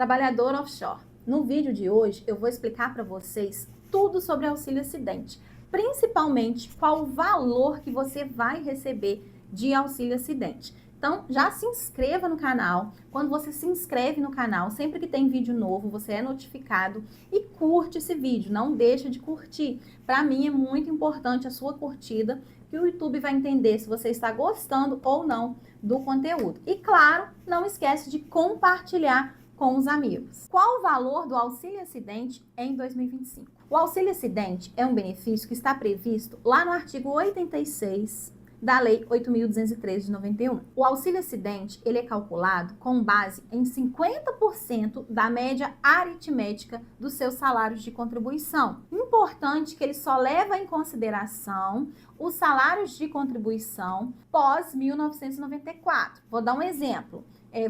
trabalhador offshore. No vídeo de hoje eu vou explicar para vocês tudo sobre auxílio acidente, principalmente qual o valor que você vai receber de auxílio acidente. Então, já se inscreva no canal. Quando você se inscreve no canal, sempre que tem vídeo novo, você é notificado e curte esse vídeo. Não deixa de curtir. Para mim é muito importante a sua curtida, que o YouTube vai entender se você está gostando ou não do conteúdo. E claro, não esquece de compartilhar com os amigos. Qual o valor do auxílio acidente em 2025? O auxílio acidente é um benefício que está previsto lá no artigo 86 da Lei 8.213 de 91. O auxílio acidente, ele é calculado com base em 50% da média aritmética dos seus salários de contribuição. Importante que ele só leva em consideração os salários de contribuição pós 1994. Vou dar um exemplo.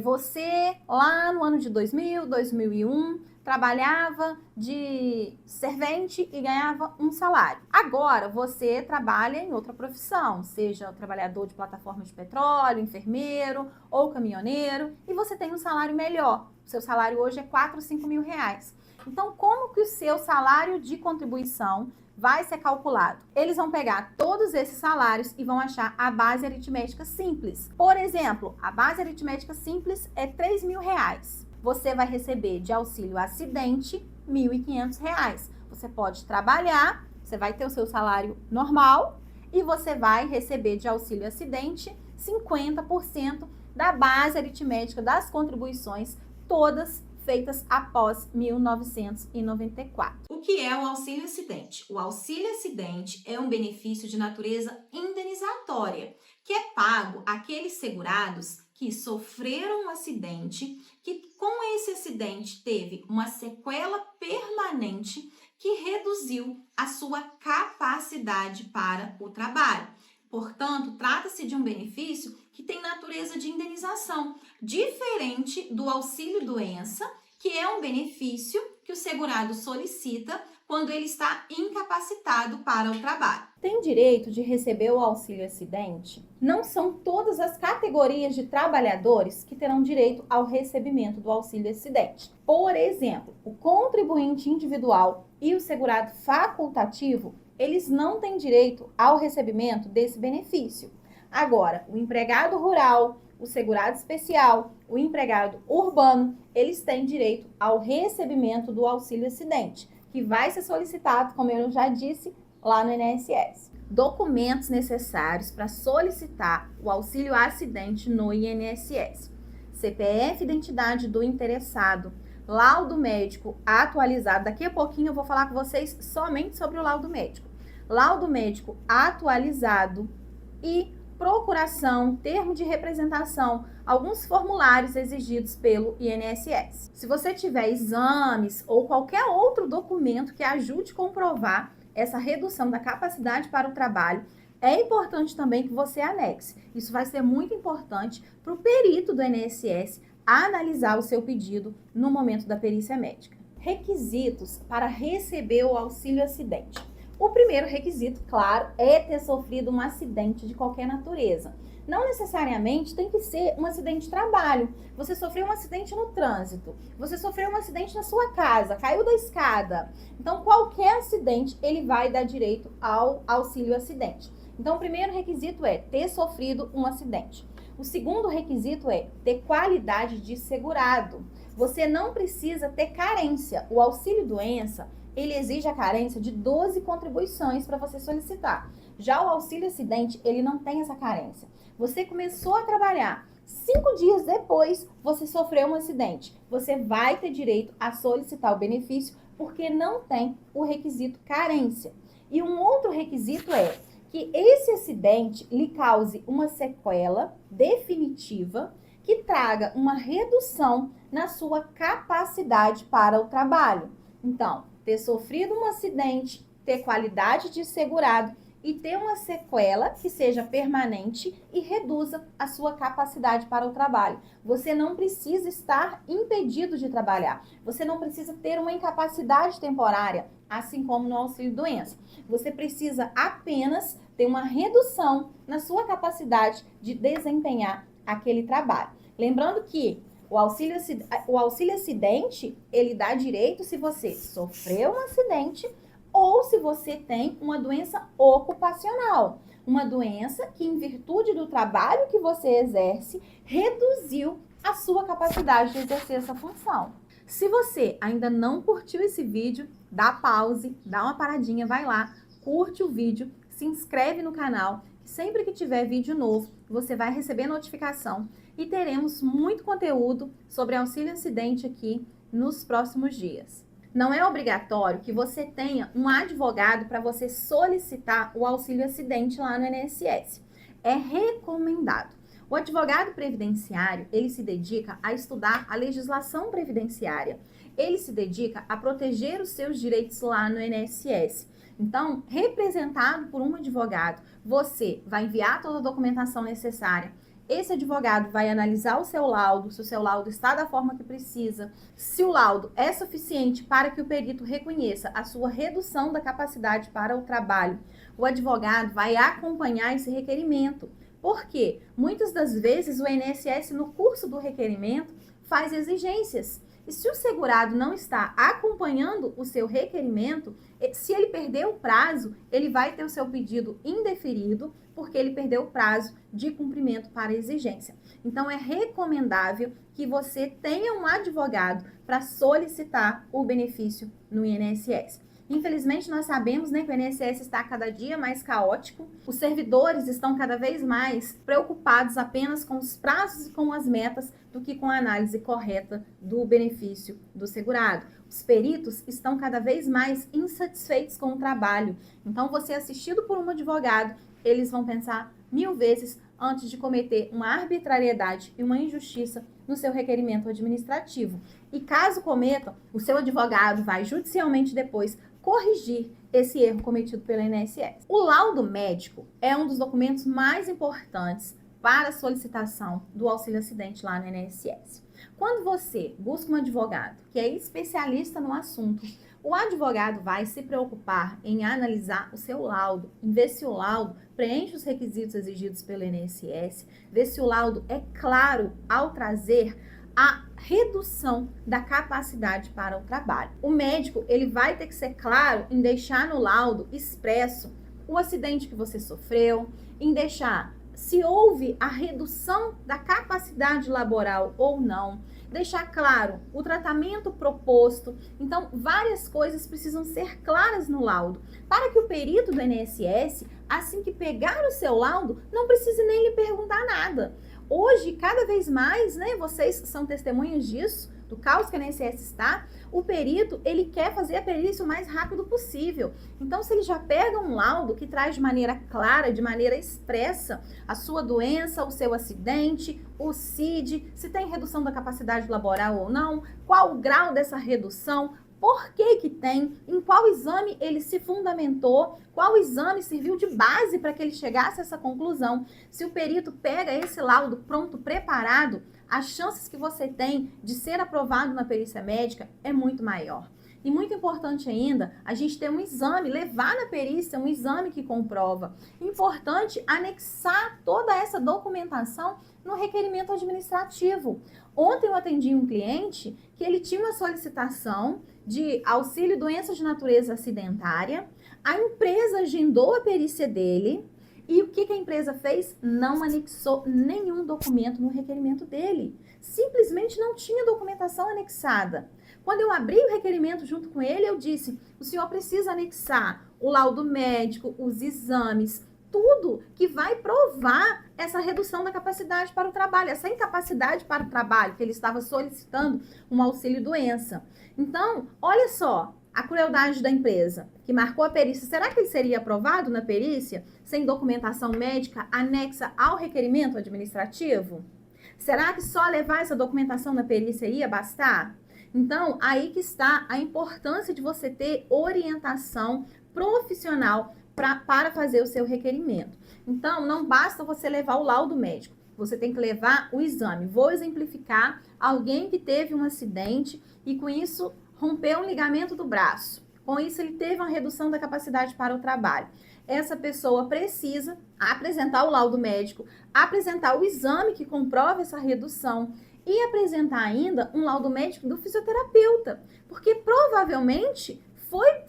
Você lá no ano de 2000, 2001, trabalhava de servente e ganhava um salário. Agora você trabalha em outra profissão, seja trabalhador de plataforma de petróleo, enfermeiro ou caminhoneiro, e você tem um salário melhor. O seu salário hoje é 4, 5 mil reais. Então, como que o seu salário de contribuição vai ser calculado? Eles vão pegar todos esses salários e vão achar a base aritmética simples. Por exemplo, a base aritmética simples é 3 mil reais. Você vai receber de auxílio acidente R$ 1.500. Você pode trabalhar, você vai ter o seu salário normal e você vai receber de auxílio acidente 50% da base aritmética das contribuições, todas feitas após 1994. O que é o auxílio acidente? O auxílio acidente é um benefício de natureza indenizatória, que é pago àqueles segurados que sofreram um acidente, que com esse acidente teve uma sequela permanente que reduziu a sua capacidade para o trabalho. Portanto, trata-se de um benefício que tem natureza de indenização, diferente do auxílio-doença, que é um benefício que o segurado solicita quando ele está incapacitado para o trabalho. Tem direito de receber o auxílio acidente? Não são todas as categorias de trabalhadores que terão direito ao recebimento do auxílio acidente. Por exemplo, o contribuinte individual e o segurado facultativo, eles não têm direito ao recebimento desse benefício. Agora, o empregado rural, o segurado especial, o empregado urbano, eles têm direito ao recebimento do auxílio acidente, que vai ser solicitado, como eu já disse, lá no INSS. Documentos necessários para solicitar o auxílio acidente no INSS: CPF, identidade do interessado, laudo médico atualizado. Daqui a pouquinho eu vou falar com vocês somente sobre o laudo médico. Laudo médico atualizado e procuração, termo de representação, alguns formulários exigidos pelo INSS. Se você tiver exames ou qualquer outro documento que ajude a comprovar essa redução da capacidade para o trabalho, é importante também que você anexe. Isso vai ser muito importante para o perito do INSS analisar o seu pedido no momento da perícia médica. Requisitos para receber o auxílio acidente. O primeiro requisito, claro, é ter sofrido um acidente de qualquer natureza. Não necessariamente tem que ser um acidente de trabalho. Você sofreu um acidente no trânsito, você sofreu um acidente na sua casa, caiu da escada. Então, qualquer acidente, ele vai dar direito ao auxílio acidente. Então, o primeiro requisito é ter sofrido um acidente. O segundo requisito é ter qualidade de segurado. Você não precisa ter carência. O auxílio doença, ele exige a carência de 12 contribuições para você solicitar. Já o auxílio acidente, ele não tem essa carência. Você começou a trabalhar, 5 dias depois você sofreu um acidente. Você vai ter direito a solicitar o benefício porque não tem o requisito carência. E um outro requisito é que esse acidente lhe cause uma sequela definitiva que traga uma redução na sua capacidade para o trabalho. Então, ter sofrido um acidente, ter qualidade de segurado e ter uma sequela que seja permanente e reduza a sua capacidade para o trabalho. Você não precisa estar impedido de trabalhar. Você não precisa ter uma incapacidade temporária, assim como no auxílio-doença. Você precisa apenas ter uma redução na sua capacidade de desempenhar aquele trabalho. Lembrando que O auxílio acidente, ele dá direito se você sofreu um acidente ou se você tem uma doença ocupacional. Uma doença que, em virtude do trabalho que você exerce, reduziu a sua capacidade de exercer essa função. Se você ainda não curtiu esse vídeo, dá pause, dá uma paradinha, vai lá, curte o vídeo, se inscreve no canal. Sempre que tiver vídeo novo, você vai receber notificação e teremos muito conteúdo sobre auxílio acidente aqui nos próximos dias. Não é obrigatório que você tenha um advogado para você solicitar o auxílio acidente lá no INSS. É recomendado. O advogado previdenciário, ele se dedica a estudar a legislação previdenciária. Ele se dedica a proteger os seus direitos lá no INSS. Então, representado por um advogado, você vai enviar toda a documentação necessária. Esse advogado vai analisar o seu laudo, se o seu laudo está da forma que precisa, se o laudo é suficiente para que o perito reconheça a sua redução da capacidade para o trabalho. O advogado vai acompanhar esse requerimento. Por quê? Muitas das vezes o INSS, no curso do requerimento, faz exigências. E se o segurado não está acompanhando o seu requerimento, se ele perder o prazo, ele vai ter o seu pedido indeferido, porque ele perdeu o prazo de cumprimento para a exigência. Então, é recomendável que você tenha um advogado para solicitar o benefício no INSS. Infelizmente, nós sabemos, que o INSS está cada dia mais caótico. Os servidores estão cada vez mais preocupados apenas com os prazos e com as metas do que com a análise correta do benefício do segurado. Os peritos estão cada vez mais insatisfeitos com o trabalho. Então, você assistido por um advogado, eles vão pensar 1000 vezes antes de cometer uma arbitrariedade e uma injustiça no seu requerimento administrativo. E caso cometam, o seu advogado vai judicialmente depois corrigir esse erro cometido pelo INSS. O laudo médico é um dos documentos mais importantes para a solicitação do auxílio acidente lá no INSS. Quando você busca um advogado que é especialista no assunto, o advogado vai se preocupar em analisar o seu laudo, em ver se o laudo preenche os requisitos exigidos pelo INSS, ver se o laudo é claro ao trazer a redução da capacidade para o trabalho. O médico, ele vai ter que ser claro em deixar no laudo expresso o acidente que você sofreu, em deixar se houve a redução da capacidade laboral ou não, deixar claro o tratamento proposto. Então, várias coisas precisam ser claras no laudo, para que o perito do INSS, assim que pegar o seu laudo, não precise nem lhe perguntar nada. Hoje, cada vez mais, vocês são testemunhas disso, do caos que a INSS está, o perito, ele quer fazer a perícia o mais rápido possível. Então, se ele já pega um laudo que traz de maneira clara, de maneira expressa, a sua doença, o seu acidente, o CID, se tem redução da capacidade laboral ou não, qual o grau dessa redução, por que tem, em qual exame ele se fundamentou, qual exame serviu de base para que ele chegasse a essa conclusão. Se o perito pega esse laudo pronto, preparado, as chances que você tem de ser aprovado na perícia médica é muito maior. E muito importante ainda, a gente ter um exame, levar na perícia um exame que comprova. Importante anexar toda essa documentação no requerimento administrativo. Ontem eu atendi um cliente que ele tinha uma solicitação de auxílio doença de natureza acidentária, a empresa agendou a perícia dele e o que a empresa fez? Não anexou nenhum documento no requerimento dele. Simplesmente não tinha documentação anexada. Quando eu abri o requerimento junto com ele, eu disse, o senhor precisa anexar o laudo médico, os exames, tudo que vai provar essa redução da capacidade para o trabalho, essa incapacidade para o trabalho, que ele estava solicitando um auxílio doença. Então, olha só, a crueldade da empresa, que marcou a perícia, será que ele seria aprovado na perícia sem documentação médica anexa ao requerimento administrativo? Será que só levar essa documentação na perícia ia bastar? Então, aí que está a importância de você ter orientação profissional para fazer o seu requerimento. Então, não basta você levar o laudo médico, você tem que levar o exame. Vou exemplificar alguém que teve um acidente e com isso rompeu um ligamento do braço. Com isso, ele teve uma redução da capacidade para o trabalho. Essa pessoa precisa apresentar o laudo médico, apresentar o exame que comprova essa redução e apresentar ainda um laudo médico do fisioterapeuta, porque provavelmente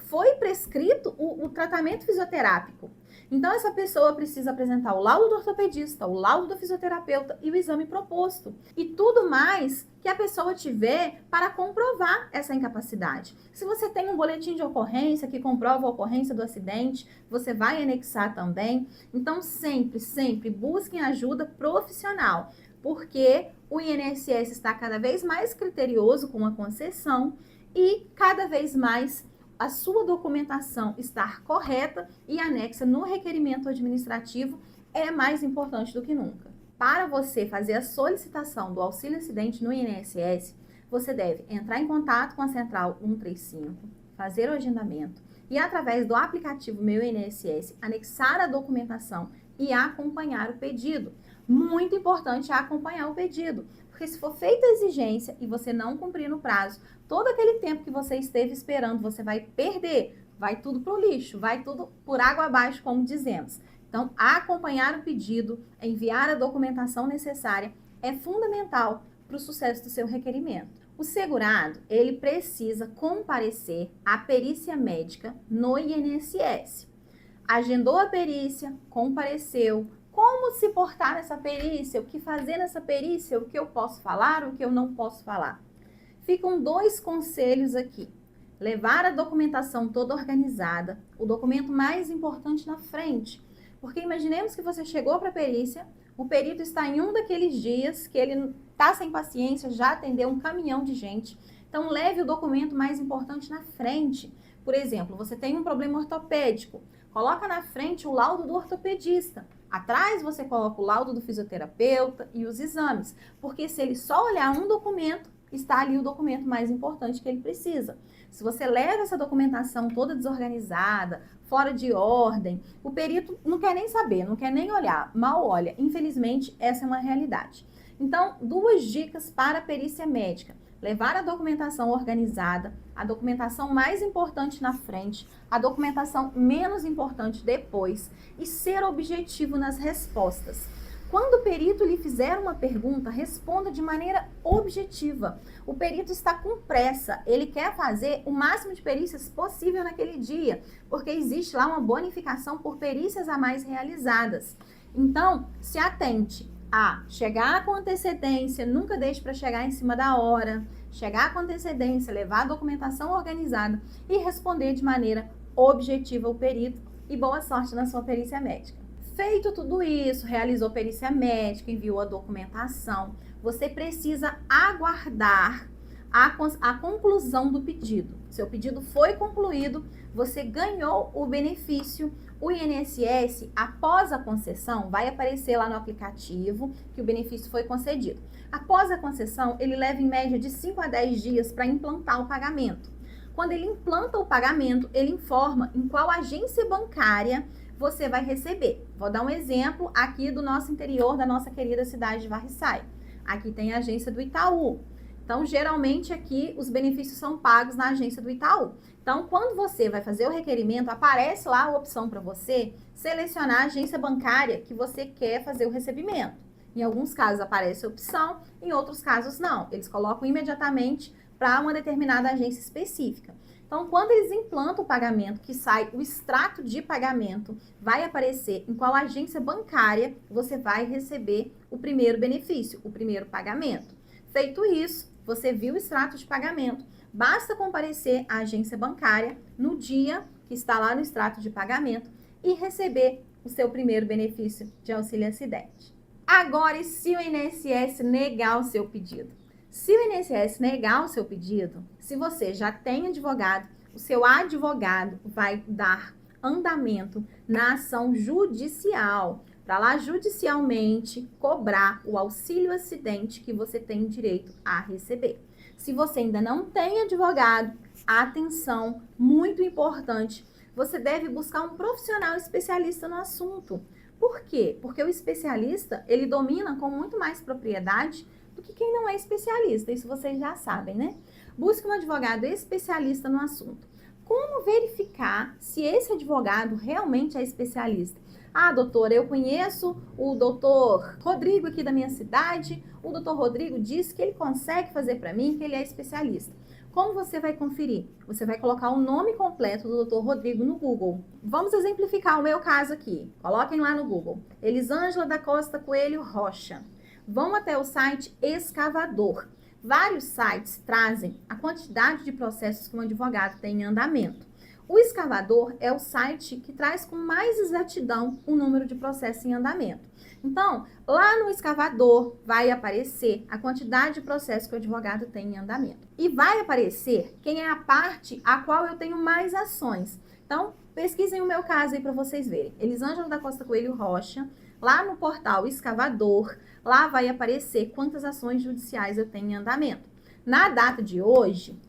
foi prescrito o tratamento fisioterápico. Então, essa pessoa precisa apresentar o laudo do ortopedista, o laudo do fisioterapeuta e o exame proposto. E tudo mais que a pessoa tiver para comprovar essa incapacidade. Se você tem um boletim de ocorrência que comprova a ocorrência do acidente, você vai anexar também. Então, sempre busquem ajuda profissional, porque o INSS está cada vez mais criterioso com a concessão e cada vez mais a sua documentação estar correta e anexa no requerimento administrativo é mais importante do que nunca. Para você fazer a solicitação do auxílio acidente no INSS, você deve entrar em contato com a Central 135, fazer o agendamento e, através do aplicativo Meu INSS, anexar a documentação e acompanhar o pedido. Muito importante acompanhar o pedido, porque se for feita a exigência e você não cumprir no prazo, todo aquele tempo que você esteve esperando, você vai perder, vai tudo para o lixo, vai tudo por água abaixo, como dizemos. Então, acompanhar o pedido, enviar a documentação necessária é fundamental para o sucesso do seu requerimento. O segurado, ele precisa comparecer à perícia médica no INSS. Agendou a perícia, compareceu. Como se portar nessa perícia? O que fazer nessa perícia? O que eu posso falar? O que eu não posso falar? Ficam 2 conselhos aqui. Levar a documentação toda organizada, o documento mais importante na frente. Porque imaginemos que você chegou para a perícia, o perito está em um daqueles dias que ele está sem paciência, já atendeu um caminhão de gente. Então, leve o documento mais importante na frente. Por exemplo, você tem um problema ortopédico, coloca na frente o laudo do ortopedista. Atrás você coloca o laudo do fisioterapeuta e os exames, porque se ele só olhar um documento, está ali o documento mais importante que ele precisa. Se você leva essa documentação toda desorganizada, fora de ordem, o perito não quer nem saber, não quer nem olhar, mal olha. Infelizmente, essa é uma realidade. Então, 2 dicas para a perícia médica. Levar a documentação organizada, a documentação mais importante na frente, a documentação menos importante depois e ser objetivo nas respostas. Quando o perito lhe fizer uma pergunta, responda de maneira objetiva. O perito está com pressa, ele quer fazer o máximo de perícias possível naquele dia, porque existe lá uma bonificação por perícias a mais realizadas. Então, se atente a chegar com antecedência, nunca deixe para chegar em cima da hora, chegar com antecedência, levar a documentação organizada e responder de maneira objetiva ao perito. E boa sorte na sua perícia médica. Feito tudo isso, realizou perícia médica, enviou a documentação, você precisa aguardar a conclusão do pedido. Seu pedido foi concluído, você ganhou o benefício. O INSS, após a concessão, vai aparecer lá no aplicativo que o benefício foi concedido. Após a concessão, ele leva em média de 5 a 10 dias para implantar o pagamento. Quando ele implanta o pagamento, ele informa em qual agência bancária você vai receber. Vou dar um exemplo aqui do nosso interior, da nossa querida cidade de Varriçai. Aqui tem a agência do Itaú. Então, geralmente aqui os benefícios são pagos na agência do Itaú. Então, quando você vai fazer o requerimento, aparece lá a opção para você selecionar a agência bancária que você quer fazer o recebimento. Em alguns casos aparece a opção, em outros casos não. Eles colocam imediatamente para uma determinada agência específica. Então, quando eles implantam o pagamento, que sai o extrato de pagamento, vai aparecer em qual agência bancária você vai receber o primeiro benefício, o primeiro pagamento. Feito isso, você viu o extrato de pagamento, basta comparecer à agência bancária no dia que está lá no extrato de pagamento e receber o seu primeiro benefício de auxílio acidente. Agora, e se o INSS negar o seu pedido? Se o INSS negar o seu pedido, se você já tem advogado, o seu advogado vai dar andamento na ação judicial, para lá judicialmente cobrar o auxílio acidente que você tem direito a receber. Se você ainda não tem advogado, atenção, muito importante, você deve buscar um profissional especialista no assunto. Por quê? Porque o especialista, ele domina com muito mais propriedade do que quem não é especialista, isso vocês já sabem, né? Busque um advogado especialista no assunto. Como verificar se esse advogado realmente é especialista? Ah, doutora, eu conheço o doutor Rodrigo aqui da minha cidade. O doutor Rodrigo disse que ele consegue fazer para mim, que ele é especialista. Como você vai conferir? Você vai colocar o nome completo do doutor Rodrigo no Google. Vamos exemplificar o meu caso aqui. Coloquem lá no Google. Elisângela da Costa Coelho Rocha. Vão até o site Escavador. Vários sites trazem a quantidade de processos que um advogado tem em andamento. O Escavador é o site que traz com mais exatidão o número de processos em andamento. Então, lá no Escavador vai aparecer a quantidade de processos que o advogado tem em andamento. E vai aparecer quem é a parte a qual eu tenho mais ações. Então, pesquisem o meu caso aí para vocês verem. Elisângela da Costa Coelho Rocha, lá no portal Escavador, lá vai aparecer quantas ações judiciais eu tenho em andamento. Na data de hoje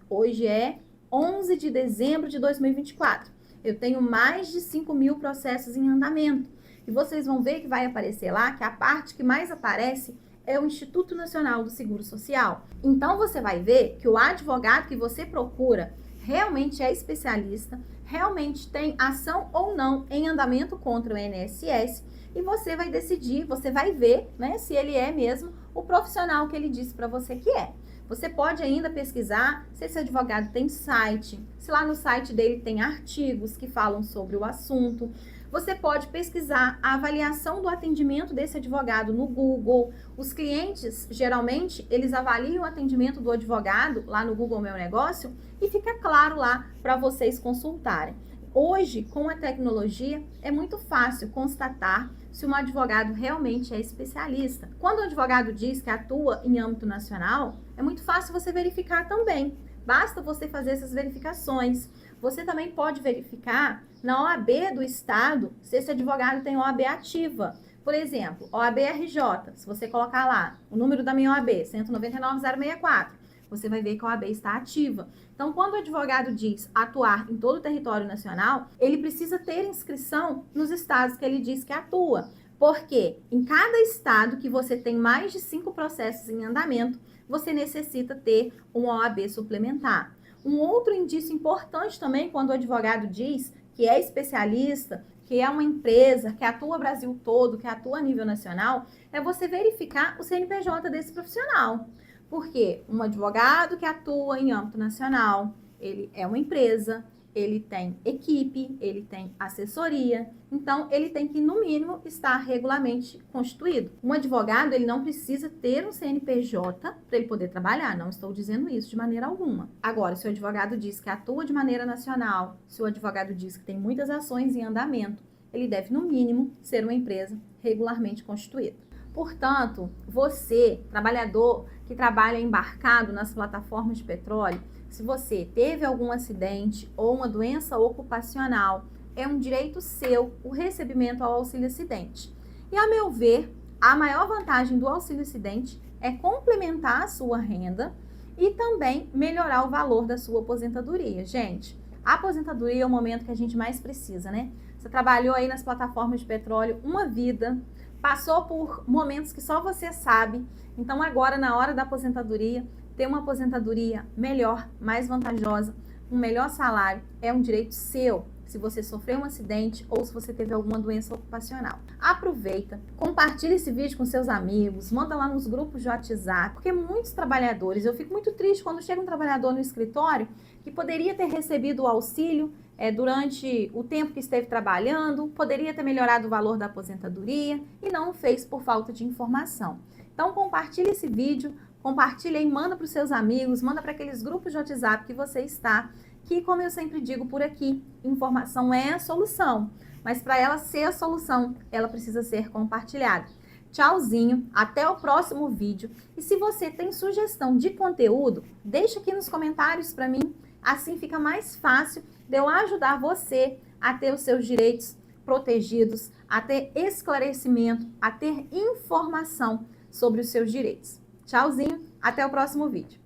é 11 de dezembro de 2024. Eu tenho mais de 5.000 processos em andamento. E vocês vão ver que vai aparecer lá que a parte que mais aparece é o Instituto Nacional do Seguro Social. Então, você vai ver que o advogado que você procura realmente é especialista, realmente tem ação ou não em andamento contra o INSS, e você vai decidir, você vai ver, né, se ele é mesmo o profissional que ele disse para você que é. Você pode ainda pesquisar se esse advogado tem site, se lá no site dele tem artigos que falam sobre o assunto. Você pode pesquisar a avaliação do atendimento desse advogado no Google. Os clientes, geralmente, eles avaliam o atendimento do advogado lá no Google Meu Negócio e fica claro lá para vocês consultarem. Hoje, com a tecnologia, é muito fácil constatar se um advogado realmente é especialista. Quando o advogado diz que atua em âmbito nacional, é muito fácil você verificar também. Basta você fazer essas verificações. Você também pode verificar na OAB do estado se esse advogado tem OAB ativa. Por exemplo, OAB RJ, se você colocar lá o número da minha OAB, 199064, você vai ver que a OAB está ativa. Então, quando o advogado diz atuar em todo o território nacional, ele precisa ter inscrição nos estados que ele diz que atua. Porque em cada estado que você tem mais de 5 processos em andamento, você necessita ter uma OAB suplementar. Um outro indício importante também, quando o advogado diz que é especialista, que é uma empresa, que atua Brasil todo, que atua a nível nacional, é você verificar o CNPJ desse profissional. Porque um advogado que atua em âmbito nacional, ele é uma empresa, ele tem equipe, ele tem assessoria, então ele tem que, no mínimo, estar regularmente constituído. Um advogado, ele não precisa ter um CNPJ para ele poder trabalhar, não estou dizendo isso de maneira alguma. Agora, se o advogado diz que atua de maneira nacional, se o advogado diz que tem muitas ações em andamento, ele deve, no mínimo, ser uma empresa regularmente constituída. Portanto, você, trabalhador que trabalha embarcado nas plataformas de petróleo, se você teve algum acidente ou uma doença ocupacional, é um direito seu o recebimento ao auxílio-acidente. E, a meu ver, a maior vantagem do auxílio-acidente é complementar a sua renda e também melhorar o valor da sua aposentadoria. Gente, a aposentadoria é o momento que a gente mais precisa, né? Você trabalhou aí nas plataformas de petróleo uma vida, passou por momentos que só você sabe. Então, agora, na hora da aposentadoria, ter uma aposentadoria melhor, mais vantajosa, um melhor salário, é um direito seu, se você sofreu um acidente ou se você teve alguma doença ocupacional. Aproveita, compartilha esse vídeo com seus amigos, manda lá nos grupos de WhatsApp, porque muitos trabalhadores, eu fico muito triste quando chega um trabalhador no escritório que poderia ter recebido o auxílio durante o tempo que esteve trabalhando, poderia ter melhorado o valor da aposentadoria e não o fez por falta de informação. Então, compartilhe esse vídeo, compartilha e manda para os seus amigos, manda para aqueles grupos de WhatsApp que você está, que, como eu sempre digo por aqui, informação é a solução, mas para ela ser a solução, ela precisa ser compartilhada. Tchauzinho, até o próximo vídeo. E se você tem sugestão de conteúdo, deixa aqui nos comentários para mim, assim fica mais fácil de eu ajudar você a ter os seus direitos protegidos, a ter esclarecimento, a ter informação sobre os seus direitos. Tchauzinho, até o próximo vídeo.